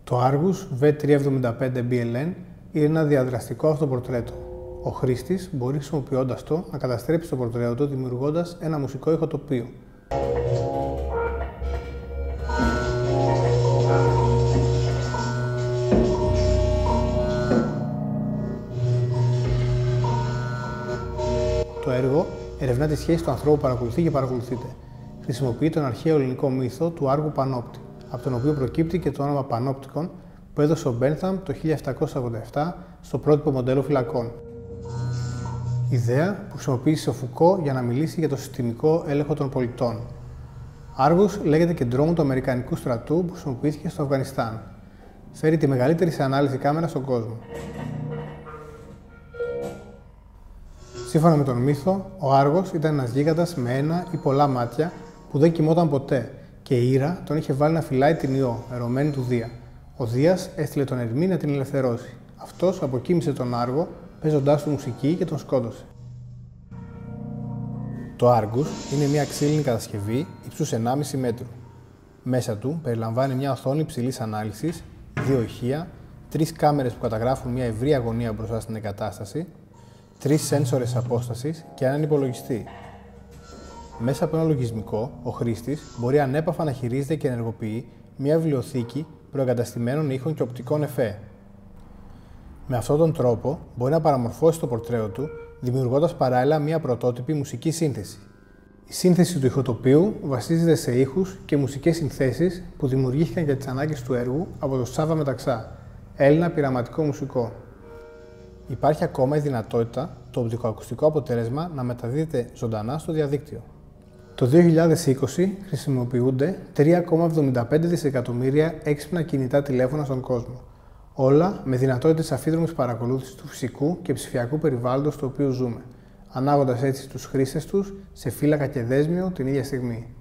Το Argus V375BLN είναι ένα διαδραστικό αυτοπορτρέτο. Ο χρήστης μπορεί χρησιμοποιώντας το να καταστρέψει το πορτρέτο του δημιουργώντας ένα μουσικό ηχοτοπίο. Το έργο ερευνά τη σχέση του ανθρώπου που παρακολουθεί και παρακολουθείται. Χρησιμοποιεί τον αρχαίο ελληνικό μύθο του Άργου Πανόπτη, από τον οποίο προκύπτει και το όνομα Πανόπτικων που έδωσε ο Μπένθαμ το 1787 στο πρότυπο μοντέλο φυλακών. Ιδέα που χρησιμοποίησε ο Φουκώ για να μιλήσει για το συστημικό έλεγχο των πολιτών. Άργους λέγεται και ντρόμο του Αμερικανικού στρατού που χρησιμοποιήθηκε στο Αφγανιστάν. Φέρει τη μεγαλύτερη σε ανάλυση κάμερα στον κόσμο. Σύμφωνα με τον μύθο, ο Άργος ήταν ένας γίγαντας με ένα ή πολλά μάτια που δεν κοιμόταν ποτέ και η Ήρα τον είχε βάλει να φυλάει την Ιώ, ερωμένη του Δία. Ο Δίας έστειλε τον Ερμή να την ελευθερώσει. Αυτός αποκοίμησε τον Άργο, παίζοντάς του μουσική και τον σκότωσε. Το Argus είναι μια ξύλινη κατασκευή ύψους 1,5 μέτρου. Μέσα του περιλαμβάνει μια οθόνη υψηλής ανάλυσης, 2 ηχεία, 3 κάμερες που καταγράφουν μια ευρία γωνία μπροστά στην εγκατάσταση, 3 σένσορες απόστασης και έναν υπολογιστή. Μέσα από ένα λογισμικό, ο χρήστης μπορεί ανέπαφα να χειρίζεται και ενεργοποιεί μια βιβλιοθήκη προεγκαταστημένων ήχων και οπτικών εφέ. Με αυτόν τον τρόπο μπορεί να παραμορφώσει το πορτρέτο του, δημιουργώντας παράλληλα μια πρωτότυπη μουσική σύνθεση. Η σύνθεση του ηχοτοπίου βασίζεται σε ήχους και μουσικές συνθέσεις που δημιουργήθηκαν για τις ανάγκες του έργου από τον Σάββα Μεταξά, Έλληνα πειραματικό μουσικό. Υπάρχει ακόμα η δυνατότητα το οπτικοακουστικό αποτέλεσμα να μεταδίδεται ζωντανά στο διαδίκτυο. Το 2020 χρησιμοποιούνται 3,75 δισεκατομμύρια έξυπνα κινητά τηλέφωνα στον κόσμο. Όλα με δυνατότητες αφίδρομης παρακολούθησης του φυσικού και ψηφιακού περιβάλλοντος στο οποίο ζούμε, ανάγοντας έτσι τους χρήστες τους σε φύλακα και δέσμιο την ίδια στιγμή.